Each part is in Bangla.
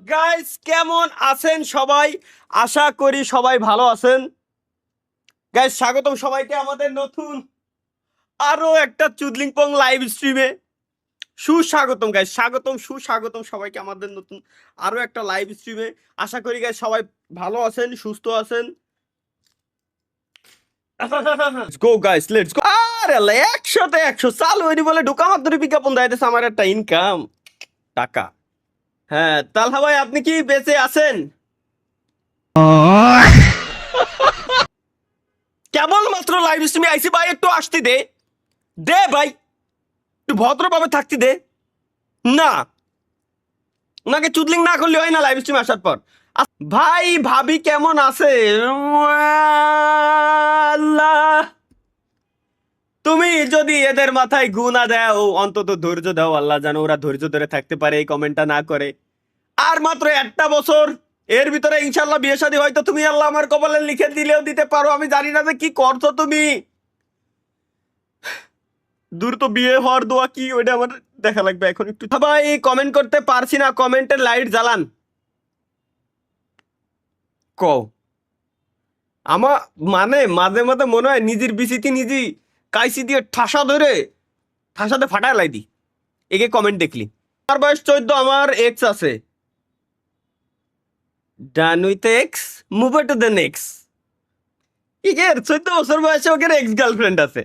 গাইস কেমন আছেন সবাই? আশা করি সবাই ভালো আছেন। গাইস স্বাগতম সবাইকে আমাদের নতুন আরো একটা চুদলিংপং লাইভ স্ট্রিমে। সুস্বাগতম গাইস, সুস্বাগতম সবাইকে আমাদের নতুন আরো একটা লাইভ স্ট্রিমে। আশা করি গাইস সবাই ভালো আছেন, সুস্থ আছেন। Let's go guys, let's go. আরে আল্লাহ, 100তে 100 চালু হয়নি বলে ঢোকা মাত্র বিজ্ঞাপন দেখাইতেছে আমার একটা ইনকাম টাকা। হ্যাঁ তালহা ভাই, আপনি কি বেঁচে আছেন? কেবলমাত্র লাইভ স্ট্রিমে আইসি ভাই, একটু আসতে দে দে ভাই, একটু ভদ্রভাবে থাকতে দে না। ওনাকে চুদলিং না করলে হয় না লাইভ স্ট্রিমে আসার পর। ভাই ভাবি কেমন আছে? আল্লাহ, তুমি যদি এদের মাথায় গু না দাও, অন্তত ধৈর্য দাও। আল্লাহ জানো ওরা ধৈর্য ধরে থাকতে পারে, এই কমেন্টটা না করে। আর মাত্র একটা বছর, এর ভিতরে ইনশাল্লাহ বিয়ে শাদী হয়তো তুমি আল্লাহ আমার কপালে লিখে দিলেও দিতে পারো। আমি জানি না যে কি করছো তুমি। দ্রুত বিয়ে হওয়ার দোয়া কি, ওইটা আমার দেখা লাগবে এখন একটু। ভাই কমেন্ট করতে পারছি না, কমেন্টের লাইট জ্বালান। কও আমার মানে মাঝে মাঝে মনে হয় নিজের বিচিতি নিজে কাইসি দিয়ে ঠাসাতে ফাটায় লাই দি একে কমেন্ট দেখলি। আমার বয়স 14, আমার এক্স আছে। Done with ex, move to the next. এর 14 বছর বয়সে ওকে এক্স গার্লফ্রেন্ড আছে।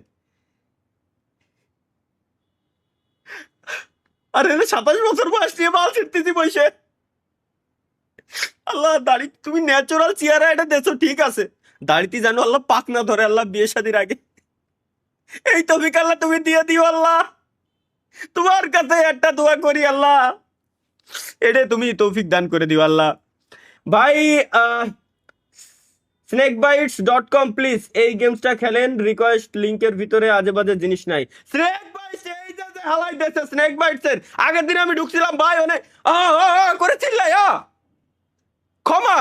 আর এর 27 বছর বয়স নিয়ে বাল ছিটতেছি বসে। আল্লাহ, দাড়ি তুমি ন্যাচারাল চেহারা এটা দেছো ঠিক আছে, দাড়িতে জানো আল্লাহ পাক না ধরে আল্লাহ বিয়ে শাদীর আগে। এই তৌফিক আল্লাহ তুমি দিয়ে দিও আল্লাহ, তোমার কাছে একটা দোয়া করি আল্লাহ, এটা তুমি তৌফিক দান করে দিও আল্লাহ। ভাই snakebites.com প্লিজ এই গেমসটা খেলেন। রিকোয়েস্ট লিংকের ভিতরে আজে বাজে জিনিস নাই। স্নেক বাইটস এই যে হালাই দিয়েছে স্নেক বাইটস এর আগের দিন আমি ঢুকছিলাম ভাই, অনেক করে চিল্লাই ক্ষমা,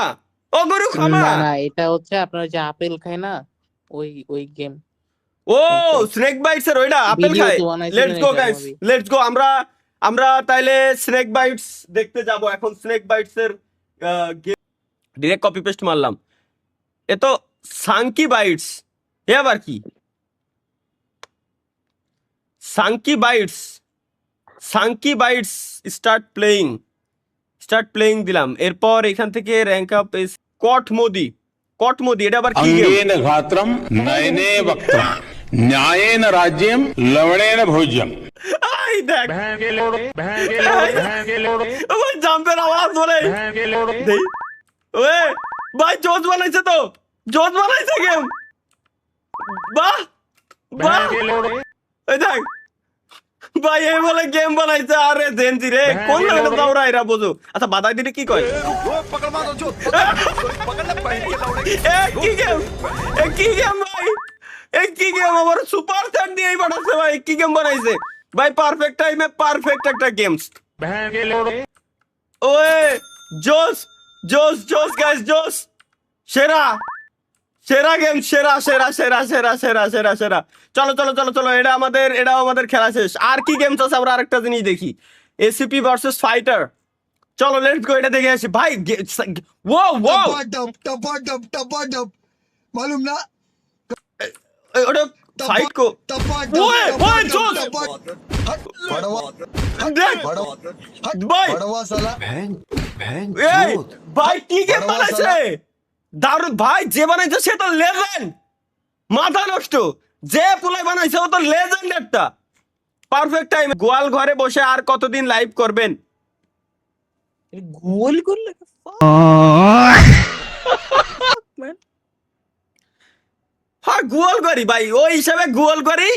ও গুরু ক্ষমা। না না, এটা হচ্ছে আপনার যে আপেল খায় না, ওই ওই গেম। ও স্নেক বাইটস এর ওইটা আপেল ভিডিও খায়। তো বানাইছিলেন লেটস গো এটা গাইস, ভাবি। Let's go. আমরা আমরা তাইলে স্নেক বাইটস দেখতে যাব এখন। স্নেক বাইটস এর ডিরেক্ট কপি পেস্ট মারলাম। এ তো সাংকি বাইটস, এ আবার কি? সাংকি বাইটস, সাংকি বাইটস স্টার্ট প্লেইং দিলাম। এরপর এখান থেকে র্যাঙ্ক আপ কট মোদি এটা আবার কি গেম? अंगेन घात्रम नयने वक्त्रम न्यायेन राज्यम लवणेन भोज्यम। আই দেখ ওই জাম্পের আওয়াজ বলে দেই। ওয়ে ভাই জোস বানাইছে তো, জোস বানাইছে গেম। বাহ বাহ, ওই দেখ ভাই এই বলে গেম বানাইছে। আরে জেনজি রে, কোন লাগে দাওরা এরা বোঝো। আচ্ছা বাদাই দিলে কি কয়? কি গেম, কি গেম ভাই, কি গেম? আমার সুপার চ্যাট দিয়েই বানাইছে ভাই, কি গেম বানাইছে ভাই? পারফেক্ট টাইমে পারফেক্ট একটা গেমস। ওয়ে জোস জোস জোস গাইস, জোস। সেরা সেরা গেম, সেরা সেরা সেরা সেরা সেরা সেরা সেরা। চলো চলো চলো চলো, এটাও আমাদের খেলা শেষ। আর কি গেমস আছে আমরা আরেকটা জিনিস দেখি, এসিপি ভার্সেস ফাইটার। চলো লেটস গো, এটা দেখে আসি ভাই। ও ও टपाटप मालूम ना ওটা ফাইট কো। ওয়ে ওয়ে জোস দেখ ভাই, बड़वा साला এই ভাই কি গেম বানাইছে দারুণ ভাই। যে বানাইছে সে তো লেজেন্ড, মাথা নষ্ট। যে পুলাই বানাইছে ও তো লেজেন্ড একটা। Perfect time. গোয়াল ঘরে বসে আর কতদিন লাইভ করবেন? গোল করলে হ্যাঁ গোয়াল করি ভাই, ওই হিসাবে গোয়াল করি।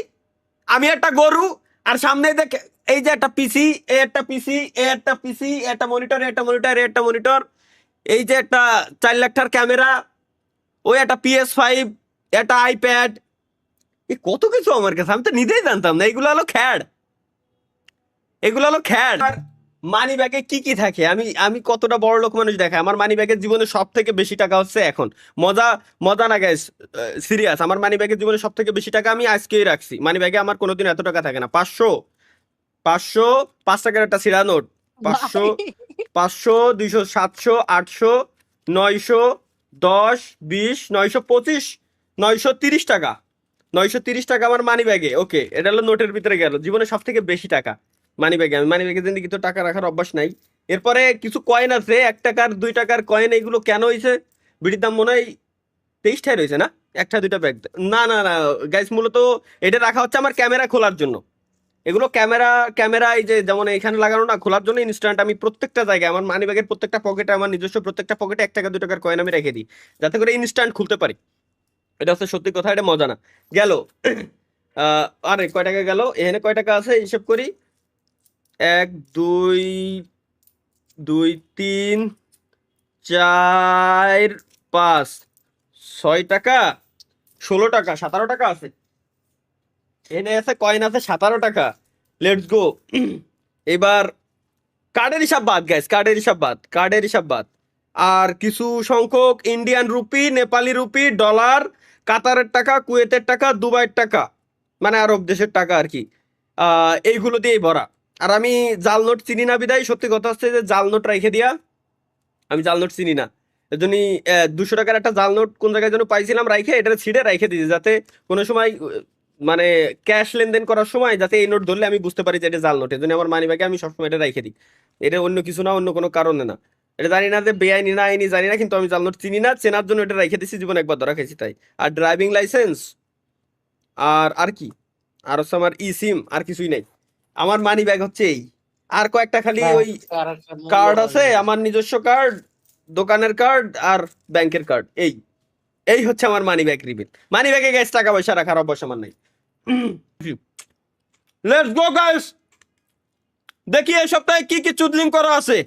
আমি একটা গরু, আর সামনে দেখ এই যে একটা পিসি, এ একটা পিসি, এ একটা পিসি, একটা মনিটর, একটা মনিটর, একটা মনিটর। এই যে একটা 4 লাখ টাকার ক্যামেরা, ওই একটা PS5, একটা আইপ্যাড, এ কত কিছু আমার কাছে, আমি তো নিজেই জানতাম না। এগুলো হলো খ্যাড, এগুলো হলো খ্যাড। আর মানি ব্যাগে কি কি থাকে, আমি কতটা বড় লোক মানুষ দেখায়। আমার মানি ব্যাগের জীবনে সব থেকে বেশি টাকা হচ্ছে এখন, মজা মজা না গাইস, সিরিয়াস। আমার মানি ব্যাগের জীবনে সব থেকে বেশি টাকা আমি আজকেই রাখছি। মানি ব্যাগে আমার কোনোদিন এত টাকা থাকে না। 500 500 5 টাকার একটা সিরা নোট, 500 500 200 700 800 900 10 20 925 930 টাকা 930 টাকা আমার মানি ব্যাগে। ওকে, এটা হলো নোটের ভিতরে গেল। জীবনে সব থেকে বেশি টাকা মানি ব্যাগে। আমি মানি ব্যাগে জিন্দিগি তো টাকা রাখার অভ্যাস নাই। এরপরে কিছু কয়েন আছে, 1 টাকার 2 টাকার কয়েন। এইগুলো কেন হয়েছে? বিড়ির দাম মনে হয় 23 টাকা রয়েছে না, একটা দুইটা ব্যাগ। না না না গাইস, মূলত এটা রাখা হচ্ছে আমার ক্যামেরা খোলার জন্য। এগুলো ক্যামেরা এই যে যেমন এখানে লাগানো না, খোলার জন্য ইনস্ট্যান্ট আমি প্রত্যেকটা জায়গায় আমার মানি ব্যাগের প্রত্যেকটা পকেটে, আমার নিজস্ব প্রত্যেকটা পকেটে 1 টাকা 2 টাকার কয়েন আমি রেখে দিই, যাতে করে ইনস্ট্যান্ট খুলতে পারি। এটা হচ্ছে সত্যি কথা, এটা মজা না। গেল আরে কয় টাকা গেল, এখানে কয় টাকা আছে হিসেব করি। 1 2 2 3 4 5 6 টাকা 16 টাকা 17 টাকা আছে। এনে আছে কয়েন আছে 17 টাকা। Let's go. এবার কার্ডের হিসাব বাদ গাইস, কার্ডের হিসাব বাদ। আর কিছু সংখ্যক Indian rupee, Nepali rupee, dollar, কাতারের টাকা, কুয়েতের টাকা, দুবাইয়ের টাকা, মানে আরব দেশের টাকা আর কি। এইগুলো দিয়েই ভরা। আর আমি জাল নোট চিনি না বিদায়, সত্যি কথা হচ্ছে যে জাল নোট রেখে দিয়া আমি জাল নোট চিনি না। এর জন্যই 200 টাকার একটা জাল নোট কোন জায়গায় যেন পাইছিলাম, রাইখে এটা ছিঁড়ে রেখে দিয়েছি, যাতে কোনো সময় মানে ক্যাশ লেনদেন করার সময় যাতে এই নোট ধরলে আমি বুঝতে পারি যে এটা জাল নোট। এর জন্য আমার মানি ব্যাগে আমি সবসময় এটা রেখে দিই। এটা অন্য কিছু না, অন্য কোনো কারণে না। এটা জানি না যে বেআইনি না আইনি জানি না, কিন্তু আমি জাল নোট চিনি না, চেনার জন্য এটা রেখে দিচ্ছি। জীবনে একবার ধরা খেয়েছি তাই। আর ড্রাইভিং লাইসেন্স আর কি, আর হচ্ছে আমার ই সিম, আর কিছুই নাই। আমার মানি ব্যাগ হচ্ছে এই। আর কয়েকটা খালি ওই কার্ড আছে, আমার নিজস্ব কার্ড, দোকানের কার্ড আর ব্যাংকের কার্ড। এই হচ্ছে আমার মানি ব্যাগ রিবিল। মানি ব্যাগে গ্যাস টাকা পয়সা রাখার অভ্যাস আমার নাই। লেটস গো গাইস, দেখি এই সপ্তাহে কি কি চুদলিং করা আছে।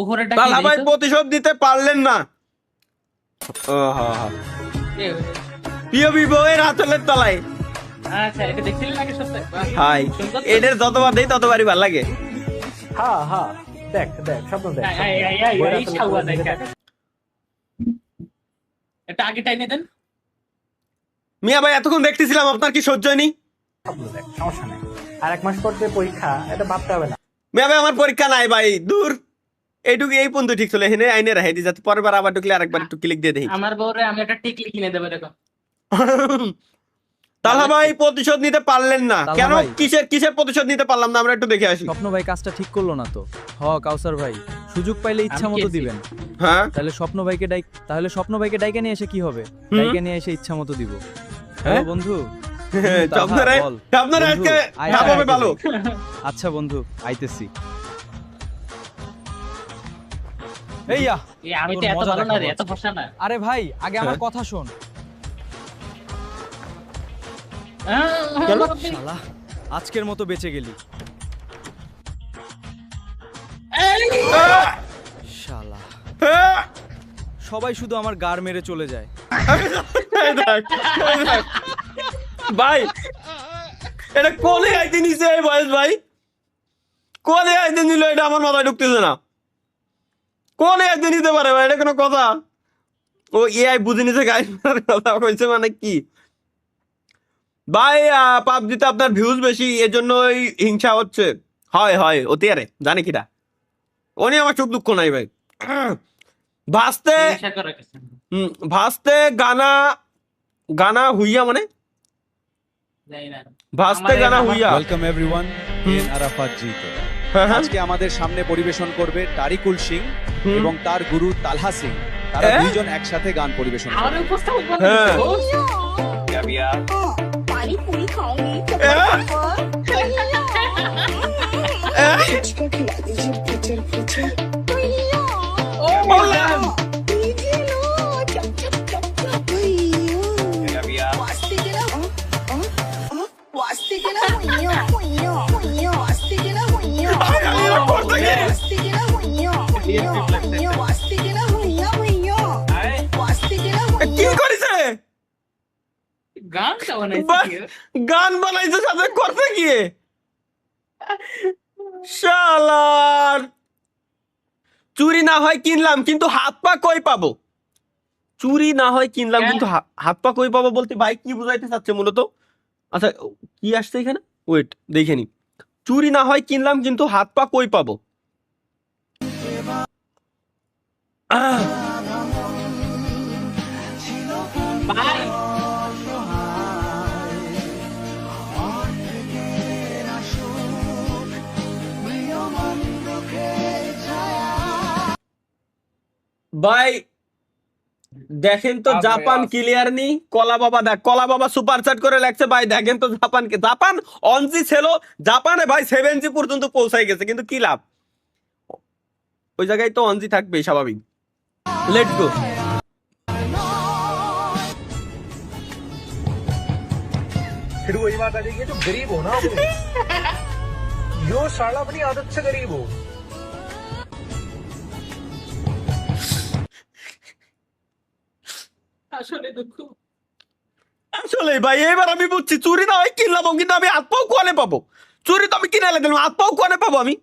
উপরেরটা কি তালা ভাই দিয়েছো? প্রতিশোধ দিতে পারলেন না। এ, পিওবি বউয়ের হাতলের তলায়। আচ্ছা, এটা দেখছিলেন নাকি সপ্তাহে? বাহ, হাই, সুন্দর তো। এদের যতবার দেই ততবারই ভালো লাগে। হ্যাঁ হ্যাঁ, দেখ দেখ স্বপ্ন দেখ আয়, স্বপ্ন আয়, দেখ। আয়, আয়, বইয়ের এই আসলে শাওয়া পুরো দেখা। নিজে দেখ। এটা আগে টাইনে দেন। মিয়া ভাই এতক্ষণ দেখতেছিলাম, আপনার কি সহ্য হয়নি? স্বপ্ন দেখ, সমস্যা নেই। আর 1 মাস পর যে পরীক্ষা, এটা ভাবতে হবে না। মিয়া ভাই আমার পরীক্ষা নাই ভাই, দূর। এইটুকু এই পর্যন্ত ঠিক চলে, এখানে আইনে রাখি দিই, যাতে পরের বার আবার ঢুকলে আরেকবার একটু ক্লিক দিয়ে দেই। আমার বউরে আমি একটা টিকলি কিনে দেবো, দেখো। তাহলে ভাই প্রতিশোধ নিতে পারলেন না তালহা কেন? ভাই। কিসের প্রতিশোধ নিতে পারলাম না, আমরা একটু দেখে আসি। স্বপ্ন ভাই কাজটা ঠিক করলো না তো। কাউসার ভাই, সুযোগ পাইলে ইচ্ছা আমি মতো খেয়েছি। দিবেন। হ্যাঁ তাহলে স্বপ্ন ভাইকে ডাইকে নিয়ে এসে কি হবে? হুম। ডাইকে নিয়ে এসে ইচ্ছা মতো দিব। হ্যাঁ? হ্যালো বন্ধু। তালহা, আপনারা বল। আপনারা বন্ধু, আজকে আয়, খাবো আয়, ভালো। আচ্ছা বন্ধু, আইতেছি। এইয়া, এ, আমি তো তোর এত মজা ভালো না রে, দেখাবো এত ফসা না। আরে ভাই আগে আমার হ্যাঁ? কথা শোন। কেন? শালা, আজকের মতো বেঁচে গেলি। শালা, হ্যাঁ? সবাই শুধু আমার গাড় মেরে চলে যায়। এই দেখ, এই দেখ। ভাই এটা কোলে আইতে নিছে এই বয়স ভাই, কোলে আইতে নিল, এটা আমার মাথায় ঢুকতেছে না। কোলে আইতে নিতে পারে ভাই, এটা কোনো কথা? ও এআই বুঝে নিছে গাইস, কথা কইছে মানে কি ভাই? পাবজিতে আপনার ভিউজ বেশি, এজন্যই হিংসা হচ্ছে। হয় অতি আরে জানে কিটা, ও নিয়ে আমার চোখ দুঃখ নাই ভাই। ভাসতে হিংসা করার কিছু নেই। ভাসতে গানা হুইয়া মানে জানি না। ভাসতে গানা হুইয়া। ওয়েলকাম এভরিওয়ান, এন আরাফাত জিতে হ্যাঁ, হ্যাঁ। আজকে আমাদের সামনে পরিবেশন করবে তারিকুল সিং হুম। এবং তার গুরু তালহা সিং। তারা এ? দুইজন একসাথে গান পরিবেশন আমার করবে। উপস্থাপক হ্যাঁ। पानी पूरी खाऊंगी तो ए? এ? मुझको खिला दीजिए फीचर फीचर दीजिए लो चप चप चप चप वास्ते के ना वास्ते के ना हुइयो हुइयो हुइयो वास्ते के ना हुइयो वास्ते के ना हुइयो हुइयो हुइयो वास्ते के ना हुइयो हुइयो वास्ते के ना এ কি করেছে? গানটা বানাইছে বাহ, কেউ? গান বানাইছে সাথে করতে গিয়ে। শালার চুরি না হয় কিনলাম, কিন্তু হাত পা কই পাবো? চুরি না হয় কিনলাম, কিন্তু হাত পা কই পাবো বলতে ভাই কি বুঝাইতে চাচ্ছে মূলত? আচ্ছা কি আসছে এখানে, ওয়েট দেখে নি। চুরি না হয় কিনলাম, কিন্তু হাত পা কই পাবো? আহ, ভাই ভাই দেখেন তো জাপান ক্লিয়ার নি। কলা বাবা দেখ, কলা বাবা সুপার চ্যাট করে লাগছে ভাই, দেখেন তো জাপানকে। জাপান অনজি ছিল, জাপানে ভাই 7G পর্যন্ত পৌঁছাই গেছে, কিন্তু কি লাভ? ওই জায়গায় তো অনজি থাকবে স্বাভাবিক। Let's go. फिर वही बात आ जाएगी, जो गरीब हो ना यो साला अपनी आदत से गरीब हो। আসলে দুঃখ। আসলে ভাই এবার আমি বুঝছি, চুরি না হয় কিনলাম, কিন্তু আমি হাত পাও কোয়ালে পাবো? চুরি তো আমি কিনে এনে দিলাম, হাত পাও কোয়ালে পাবো আমি?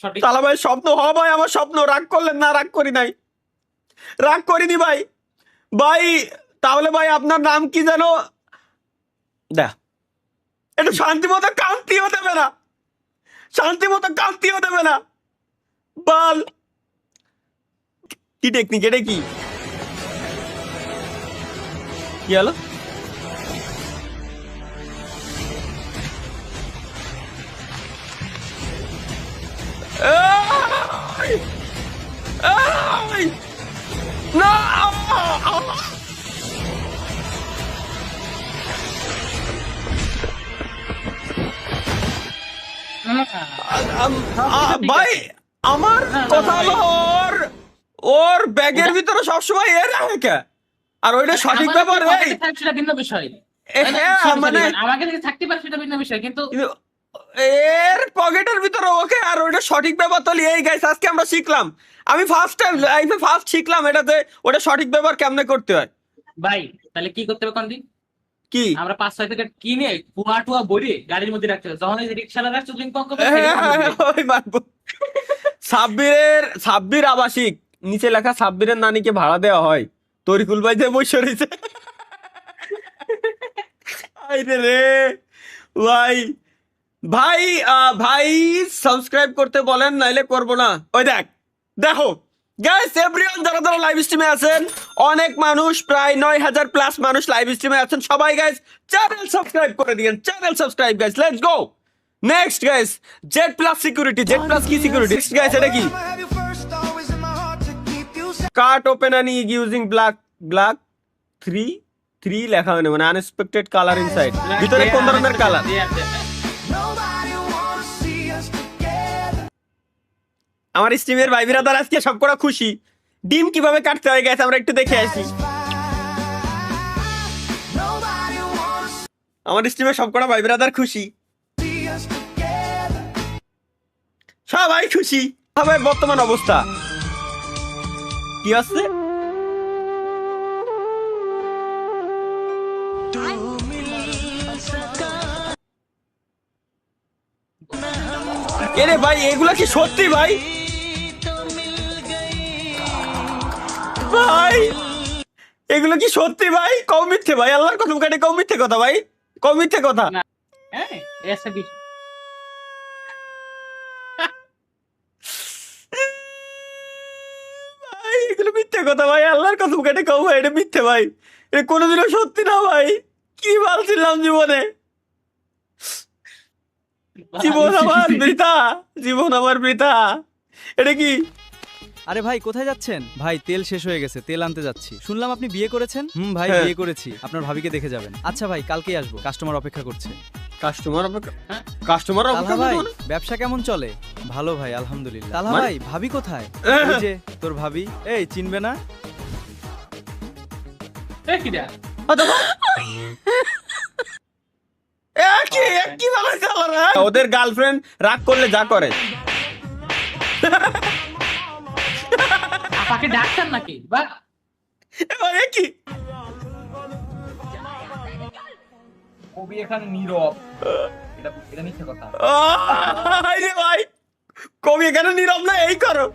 সঠিক। তালা ভাই স্বপ্ন হ ভাই, আমার স্বপ্ন। রাগ করলেন না? রাগ করি নাই, রাগ করিনি ভাই। ভাই তাহলে ভাই আপনার নাম কি যেন? দেখ একটু শান্তি মতো কান্তিও দেবে না, শান্তি মতো কান্তিও দেবে না। বল কি টেকনিক, এটা কি কি হলো? এই! এই! না! ভাই আমার কথা হলো, ওর ব্যাগের ভিতরে সবসময় এর রাখে কে? আর ওইটা সঠিক ব্যাপার। এই সেটা ভিন্ন বিষয়। হ্যাঁ মানে আমাকে যদি থাকতে পারে সেটা ভিন্ন বিষয়, কিন্তু কিন্তু এর পকেটের ভিতরে ওকে, আর ওইটা সঠিক ব্যাপার তো। এই গাইস আজকে আমরা শিখলাম, আমি ফার্স্ট টাইম লাইফে ফার্স্ট শিখলাম এটাতে ওটা সঠিক ব্যবহার কেমনে করতে হয়। ভাই তাহলে কি করতে হবে কোনদিন? কি আমরা 5-6 প্যাকেট কিনে পুয়া টুয়া ভরে গাড়ির মধ্যে রাখতে হবে, যখন এই রিকশাওয়ালা রাখছে লিঙ্ক পঙ্ক ওই মারবো। সাব্বির আবাসিক, নিচে লেখা সাব্বিরের নানিকে ভাড়া দেওয়া হয়। তরিকুল ভাই যে বসে রয়েছে। আইরে রে ভাই, ভাই ভাই সাবস্ক্রাইব করতে বলেন, নাইলে করবো না। ওই দেখ, দেখো গাইস এভরিওয়ান যারা যারা লাইভ স্ট্রিমে আছেন, অনেক মানুষ, প্রায় 9000 প্লাস মানুষ লাইভ স্ট্রিমে আছেন। সবাই গাইস চ্যানেল সাবস্ক্রাইব করে দিয়েন, channel subscribe guys. Let's go next guys. Z plus security, Z plus কি সিকিউরিটি গাইস? এটা কি? Cart open and using black 3 লেখা হয় না, মানে আনএক্সপেক্টেড কালার ইনসাইড। ভিতরে কোন ধরনের কালার? আমার স্ট্রিমের ভাই বিরাদার আজকে সবকটা খুশি। ডিম কিভাবে কাটতে হয় গাইস আমরা একটু দেখে আসি। আমার স্ট্রিমে সবকটা ভাই বিরাদার খুশি, সবাই খুশি। সবাই বর্তমান অবস্থা কি আছে? এরে ভাই এগুলা কি সত্যি ভাই? ভাই এগুলো কি সত্যি ভাই? কম মিথ্যে ভাই, আল্লাহর কসম কাটে কম মিথ্যে কথা ভাই, কম মিথ্যে কথা। হ্যাঁ এসে বিষয়। ভাই এগুলো মিথ্যে কথা ভাই, আল্লাহর কসম কাটে কম ভাই, এটা মিথ্যে ভাই, এটা কোনোদিনও সত্যি না ভাই। কি ভাবছিলাম জীবনে, জীবন আমার বৃথা, জীবন আমার বৃথা। এটা কি? আরে ভাই কোথায় যাচ্ছেন? ভাই তেল শেষ হয়ে গেছে, তেল আনতে যাচ্ছি। শুনলাম আপনি বিয়ে করেছেন? ভাই হ্যাঁ। বিয়ে করেছি, আপনার ভাবিকে দেখে যাবেন। আচ্ছা ভাই কালকেই আসবো, কাস্টমার অপেক্ষা করছে। কাস্টমার অপেক্ষা, কাস্টমার তালহা অপেক্ষা ভাই করবো না? ব্যবসা কেমন চলে? ভালো ভাই আলহামদুলিল্লাহ। তালহা মানে? ভাই ভাবি কোথায়? ওই যে তোর ভাবি, এই চিনবে না? এ কি দা? কি বানাইছে আল্লাহরা? ওদের গার্লফ্রেন্ড রাগ করলে যা করে। আপাকে ডাক্তার নাকি? বা এ কি? কবি এখানে নীরব, এটা মিথ্যে কথা। আরে ভাই কবি এখানে নীরব না, এই করো।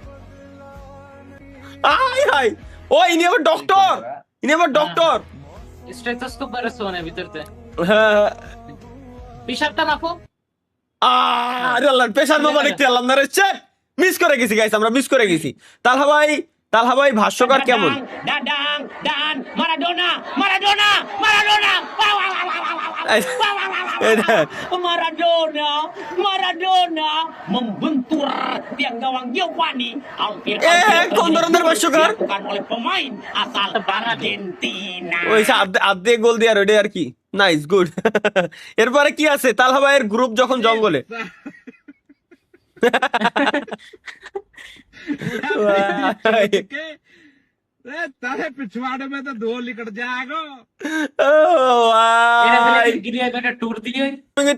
আই হাই, ও ইনি আবার ডক্টর, ইনি আবার ডক্টর। স্টেথোস্কোপ বারে সোনে ভিতরতে। হ্যাঁ পিসাবটা মাপো। আরে আল্লাহ, পেশার বাবা দেখতে আল্লাহ না রে, মিস করে গেছি গাইস, আমরা মিস করে গেছি। তালহা ভাই ভাষ্যকার কেমন? Dadang dan Maradona, Maradona, Maradona. Maradona, Maradona membentur tiang gawang Giovanni. Hampir কোন ধরনের ভাষ্যকার? bukan oleh pemain asal Argentina. ওই আধে গোল দিয়ে আর ওইটা আর কি, নাইস গুড। এরপরে কি আছে? তালহা ভাইয়ের গ্রুপ যখন জঙ্গলে, टूर दिए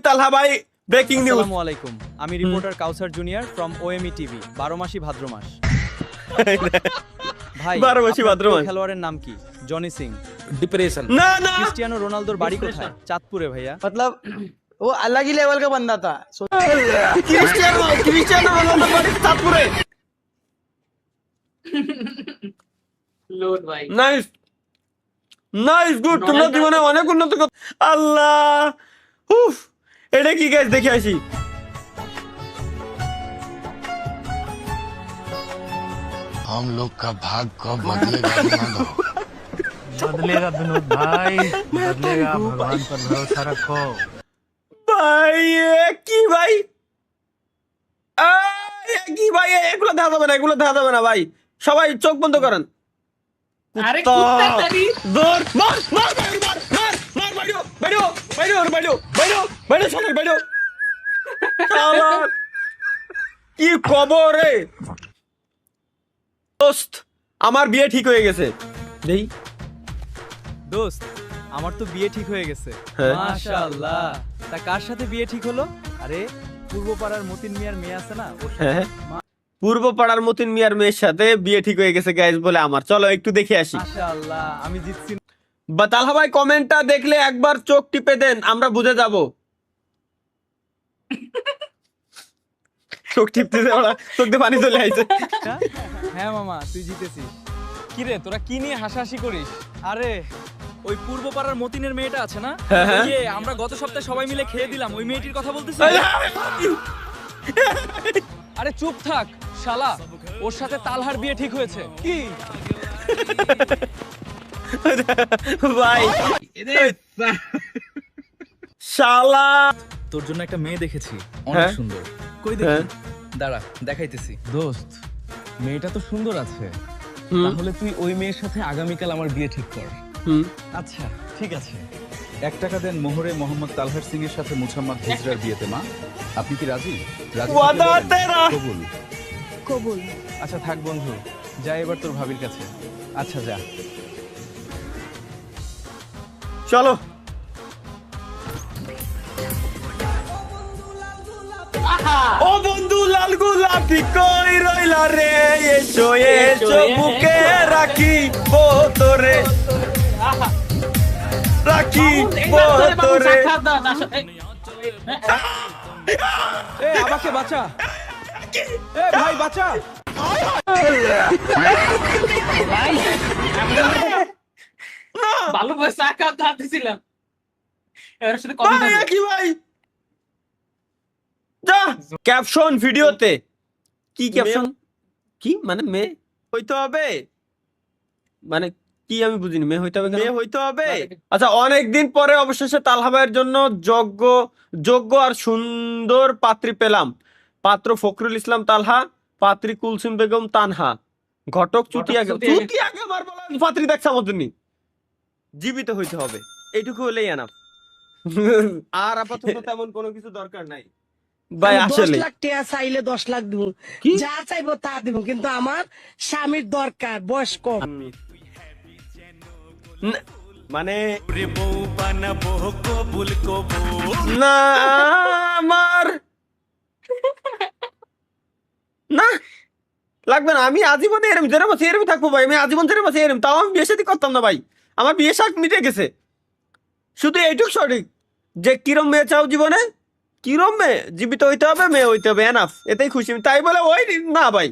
তালহা ভাই ব্রেকিং নিউজ। আসসালামু আলাইকুম, আমি reporter Kawsar junior from OME TV. 12 মাসি ভাদ্র মাস। ভাই 12 মাসি ভাদ্র মাস। খেলোয়াড়ের নাম কি? জনি সিং। না না, ক্রিস্টিয়ানো রোনালদোর বাড়ি কোথায়? চাঁদপুরে ভাইয়া। मतलब वो अलग ही लेवल का बंदा था। ক্রিস্টিয়ানো রোনালদো বাড়ি চাঁদপুরে। लोड भाई নাইস নাইস গুড, তোমরা জীবনে অনেক উন্নত করো। আল্লাহ, উফ, এটা কি গাইস, দেখে আসি। हम लोग का भाग कब बदलेगा मानो। बदलेगा विनोद भाई, बदलेगा, भगवान पर भरोसा रखो। ভাই এ কি ভাই, এ কি ভাই, এগুলো দেখা যাবে না, এগুলো দেখা যাবে না ভাই, সবাই চোখ বন্ধ করেন। अरे कुत्ता तेरी দৌড়, মার মার মার মার মার মার, বাইরো বাইরো বাইরো বাইরো বাইরো বাইরো সবাই বাইরো। শালা, কি খবর রে দোস্ত? আমার বিয়ে ঠিক হয়ে গেছে। দেই দোস্ত, আমার তো বিয়ে ঠিক হয়ে গেছে। হ্যাঁ। মাশাআল্লাহ। তা কার সাথে বিয়ে ঠিক হলো? আরে পূর্বপাড়ার মতিন মিয়ার মেয়ে আছে না, ওর সাথে। হ্যাঁ, পূর্ব পাড়ার মতিন মিয়ার মেয়ের সাথে বিয়ে ঠিক হয়ে গেছে গাইস বলে আমার। চলো একটু দেখে আসি। মাশাআল্লাহ, আমি জিতছি। তালহা ভাই কমেন্টটা দেখলে একবার চোখ টিপে দেন, আমরা বুঝে যাব। চোখ টিপতে ওরা চোখ দিয়ে পানি চলে আইছে। হ্যাঁ মামা, তুই জিতেছিস। কি রে, তোরা কি নিয়ে হাসাহাসি করিস? আরে ওই পূর্বপাড়ার মতিনের মেয়েটা আছে না, হ্যাঁ, হ্যাঁ। ওই যে আমরা গত সপ্তাহে সবাই মিলে খেয়ে দিলাম, ওই মেয়েটির কথা বলতেছিস? আরে চুপ থাক শালা, ওর সাথে তালহার বিয়ে ঠিক হয়েছে। কি ভাই শালা, তোর জন্য একটা মেয়ে দেখেছি, হ্যাঁ? অনেক সুন্দর। কই হ্যাঁ। দেখি, দাঁড়া দেখাইতেছি। দোস্ত, মেয়েটা তো সুন্দর আছে, হুম, তাহলে তুই ওই মেয়ের সাথে আগামীকাল আমার বিয়ে ঠিক কর। হুম। আচ্ছা ঠিক আছে। 1 টাকা দেন মোহরে মোহাম্মদ তালহার সিং এর সাথে মুহাম্মদ হিজরার বিয়েতে। মা, আপনি কি রাজি? রাজি ওয়াদা থাকলে বলেন। তেরা। কবুল। কবুল। আচ্ছা থাক বন্ধু, যা এবার তোর ভাবির কাছে। আচ্ছা যা। চলো। ও বন্ধু লাল গোলাপি কই রইলা রে, এসো এসো বুকে রাখি তোরে, রাখি তোরে। এ আমাকে বাঁচা, এ ভাই বাঁচা। ভালো বয়স আকাশ দাঁড়াতেছিলাম এর সাথে কবি ভাই, কি ভাই, যা ক্যাপশন ভিডিওতে কি ক্যাপশন, কি মানে মেয়ে হইতে হবে, মানে কি আমি বুঝিনি, মেয়ে হইতে হবে কেন? মেয়ে হইতে হবে। আচ্ছা, অনেকদিন পরে অবশেষে তালহা ভাইয়ের জন্য যোগ্য আর সুন্দর পাত্রী পেলাম। পাত্র ফখরুল ইসলাম তালহা, পাত্রী কুলসুম বেগম তানহা, ঘটক চুটিয়া আমার বলা পাত্রী দেখছে আমার জন্য। জীবিত হইতে হবে, এইটুকু হলেই এনাফ। আর আপাতত তেমন কোনো কিছু দরকার নাই ভাই। আসলে 10 লাখ টাকা চাইলে 10 লাখ দিব, কি? যা চাইবো তা দিব, কিন্তু আমার স্বামীর দরকার, বয়স কম। মানে না আমার না লাগবে না, আমি আজীবনে এরম যেরম আছে এরম থাকবো ভাই, আমি আজীবন যেরম আছে এরম। তাও আমি বিয়ে শাদী করতাম না ভাই, আমার বিয়ে শাক মিটে গেছে। শুধু এইটুকু সঠিক যে কিরম মেয়ে চাও জীবনে, কিরম মেয়ে, জীবিত হইতে হবে, মেয়ে হইতে হবে, এনাফ, এতেই খুশি। তাই বলে ওই না ভাই,